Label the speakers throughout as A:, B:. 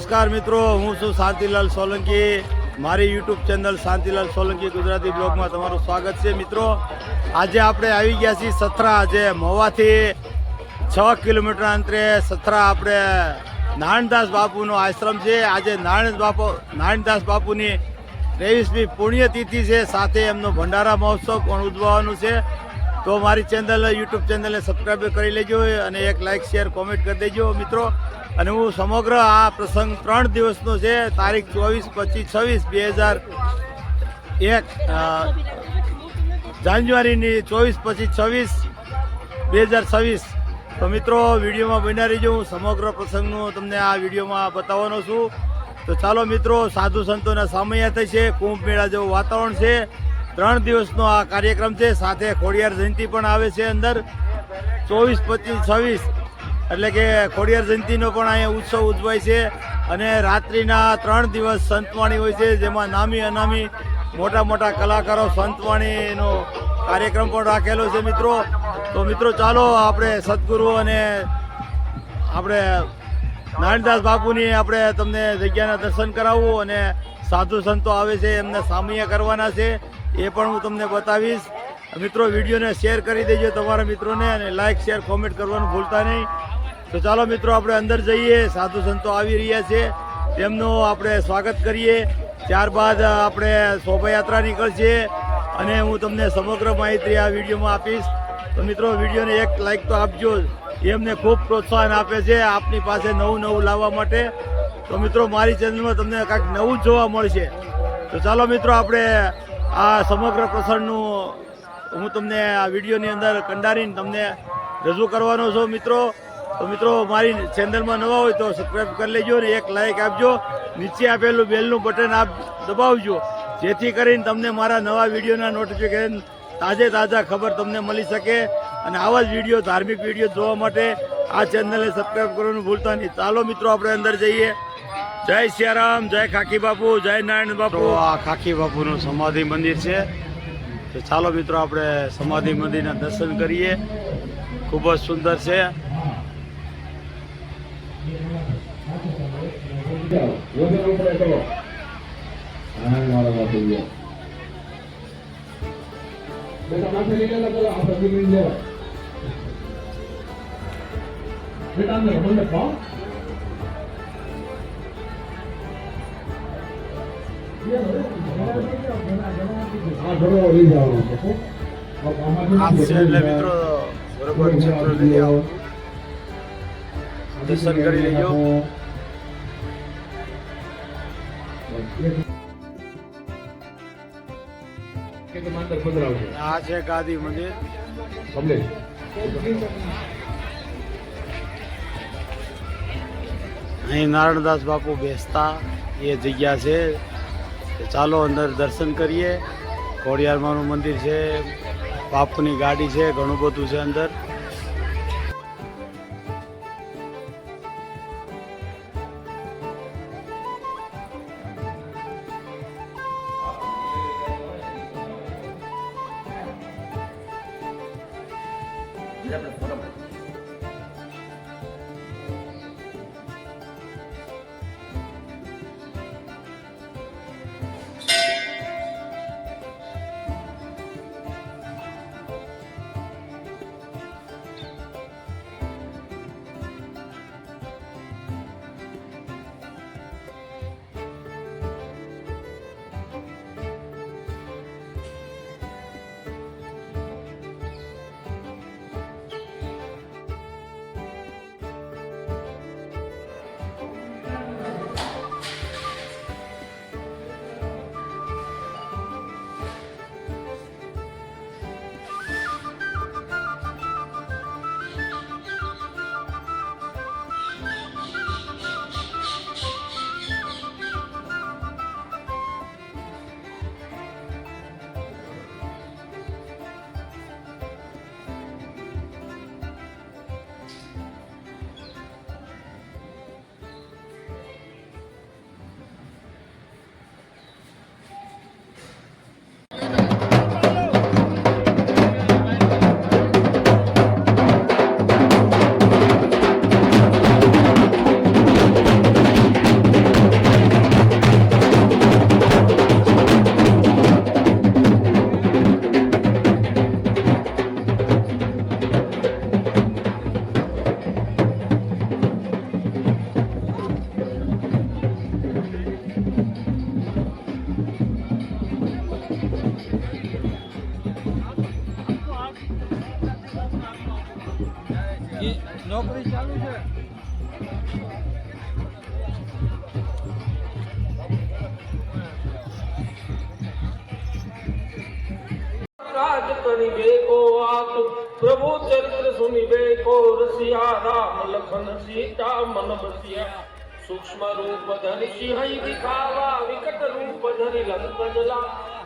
A: નમસ્કાર મિત્રો, હું છું શાંતિલાલ સોલંકી. મારી યુટ્યુબ ચેનલ શાંતિલાલ સોલંકી ગુજરાતી બ્લોગમાં તમારું સ્વાગત છે. મિત્રો, આજે આપણે આવી ગયા છીએ સથરા, જે મહુવાથી 6 કિલોમીટર અંતરે સથરા આપણે નારાયણદાસ બાપુનો આશ્રમ છે. આજે નારાયણદાસ બાપુની 23મી પુણ્યતિથિ છે, સાથે એમનો ભંડારા મહોત્સવ પણ ઉજવવાનું છે. તો મારી ચેનલ યુટ્યુબ ચેનલને સબસ્ક્રાઈબ કરી લેજો અને એક લાઇક શેર કોમેન્ટ કરી દેજો મિત્રો. અને હું સમગ્ર આ પ્રસંગ 3 દિવસનો છે, તારીખ 24, 25, 2001 જાન્યુઆરીની 24, 25, 26, 2026. તો મિત્રો, વિડીયોમાં બન્યા રહીજો. હું સમગ્ર પ્રસંગનું તમને આ વિડીયોમાં બતાવવાનો છું. તો ચાલો મિત્રો, સાધુ સંતોના સામૈયા થશે, કુંભ મેળા જેવું વાતાવરણ છે. 3 દિવસનો આ કાર્યક્રમ છે, સાથે ખોડિયાર જયંતિ પણ આવે છે અંદર 24, 25, 26. એટલે કે ખોડિયાર જયંતિનો પણ અહીંયા ઉત્સવ ઉજવાય છે. અને રાત્રિના 3 દિવસ સંતવાણી હોય છે, જેમાં નામી અનામી મોટા મોટા કલાકારો સંતવાણીનો કાર્યક્રમ પણ રાખેલો છે મિત્રો. તો મિત્રો, ચાલો આપણે સદગુરુ અને આપણે નારાયણદાસ બાપુની આપણે તમને જગ્યાના દર્શન કરાવવું, અને સાધુ સંતો આવે છે એમને સામૈયા કરવાના છે, એ પણ હું તમને બતાવીશ. મિત્રો, વિડીયોને શેર કરી દેજો તમારા મિત્રોને, અને લાઇક શેર કોમેન્ટ કરવાનું ભૂલતા નહીં. તો ચાલો મિત્રો, આપણે અંદર જઈએ. સાધુ સંતો આવી રહ્યા છે, તેમનું આપણે સ્વાગત કરીએ. ત્યારબાદ આપણે શોભાયાત્રા નીકળશે, અને હું તમને સમગ્ર માહિતી આ વિડીયોમાં આપીશ. તો મિત્રો, વિડીયોને એક લાઇક તો આપજો, એમને ખૂબ પ્રોત્સાહન આપે છે આપની પાસે નવું લાવવા માટે. તો મિત્રો, મારી ચેનલમાં તમને કાંઈક નવું જ જોવા મળશે. તો ચાલો મિત્રો, આપણે આ સમગ્ર પ્રસંગનું હું તમને આ વિડીયોની અંદર કંડારીને તમને રજૂ કરવાનો છું મિત્રો. તો મિત્રો, મારી ચેનલમાં નવા હોય તો સબસ્ક્રાઈબ કરી લેજો, અને એક લાઇક આપજો. નીચે આપેલું બેલનું બટન દબાવજો, જેથી કરીને તમને મારા નવા વિડીયોના નોટિફિકેશન તાજા ખબર તમને મળી શકે. અને આવા જ વિડીયો, ધાર્મિક વિડીયો જોવા માટે આ ચેનલને સબસ્ક્રાઈબ કરવાનું ભૂલતા નહીં. ચાલો મિત્રો, આપણે અંદર જઈએ. જય સિયારામ, જય ખાખી બાપુ, જય નારાયણ બાપુ. આ ખાખી બાપુનું સમાધિ મંદિર છે. તો ચાલો મિત્રો, આપણે સમાધિ મંદિરના દર્શન કરીએ. ખૂબ જ સુંદર છે. મિત્રો, બરોબર દર્શન કરી લેજો. આ છે ગાદી મંદિર. અહીં નારાયણદાસ બાપુ બેસતા એ જગ્યા છે. ચાલો અંદર દર્શન કરીએ. ખોડિયારમાંનું મંદિર છે, બાપુની ગાડી છે, ઘણું બધું છે અંદર.
B: નોકરી ચાલુ છે.
C: राज करिबे को आप प्रभु चरित्र सुनिबे को रसिया राम लखन सीता मन बसिया सूक्ष्म रूप धरि सिंहई दिखावा विकट रूप धरि लंक जला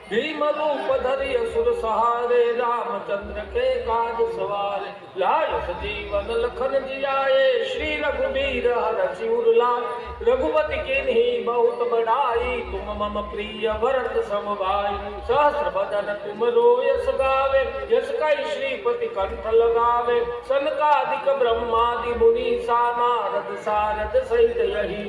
C: भीम रूप धरि असुर सहारे रामचंद्र के काज सवारे लाय सजीवन लखन जियाए श्री रघुबीर हरषि उर लाय रघुपति किन्ही बहुत बड़ाई तुम मम प्रिय भरत सम भाई सहस्र बदन तुम यश गावे यश कई श्रीपति कंठ लगावे सनकादिक ब्रह्मादि मुनि सा नारद सारद सहित यही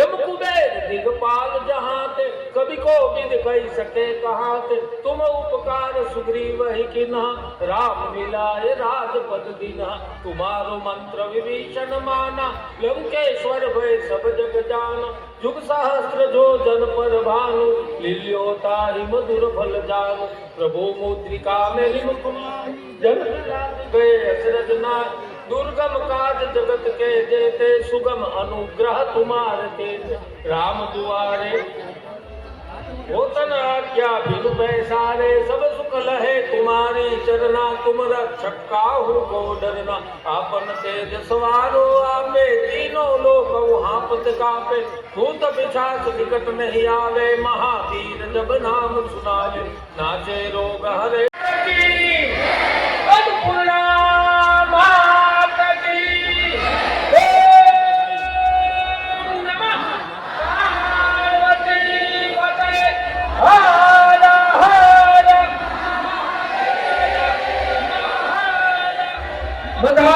C: यम कुबेर दिगपाल जहाते कवि को विद कही सके कहाते तुम उपकार सुग्रीव ही किन्हा राम मिलाए राजपद दीन्हा तुम्हारो मंत्र विभीषण माना लंकेश्वर भय सब जग जाना जुग सहस्त्र जो जन पर भानु लील्योता ही मधुर फल जानु प्रभु मुद्रिका में कुमार जन गए अचरज नाथ दुर्गम काज जगत के जेते सुगम अनुग्रह तुम्हारे तेज राम दुआरे होतन आज्ञा बिनु पैसारे सब सुख लहे तुम्हारी चरना तुम रक्षक काहू को डरना आपन तेज सवारो आपे तीनों लोक हापत कापे भूत पिशाच निकट नहीं आवे महावीर जब नाम सुनावे नाचे रोग हरे अन्नपूर्णा माता की ओम नमः पार्वती पते हर हर બધા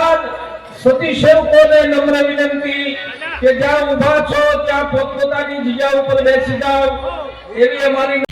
C: સતી સેવકોને નમ્ર વિનંતી કે જ્યાં ઊભા છો ત્યાં પોતપોતાની જગ્યા ઉપર બેસી જાઓ એવી અમારી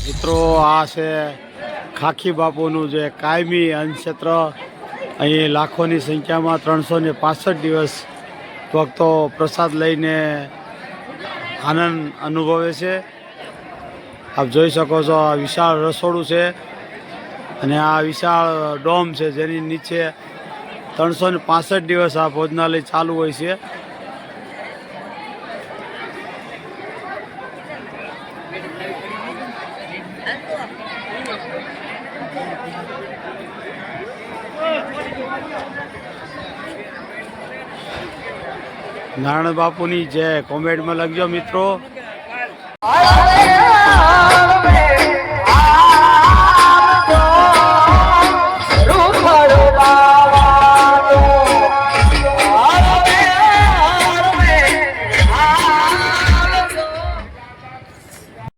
A: મિત્રો આ છે ખાખી બાપુનું જે કાયમી અન્નક્ષેત્ર. અહીં લાખોની સંખ્યામાં 365 દિવસ ભક્તો પ્રસાદ લઈને આનંદ અનુભવે છે. આપ જોઈ શકો છો આ વિશાળ રસોડું છે અને આ વિશાળ ડોમ છે જેની નીચે 365 દિવસ આ ભોજનાલય ચાલુ હોય છે. નારાયણ બાપુની જય કોમેન્ટમાં લખજો મિત્રો.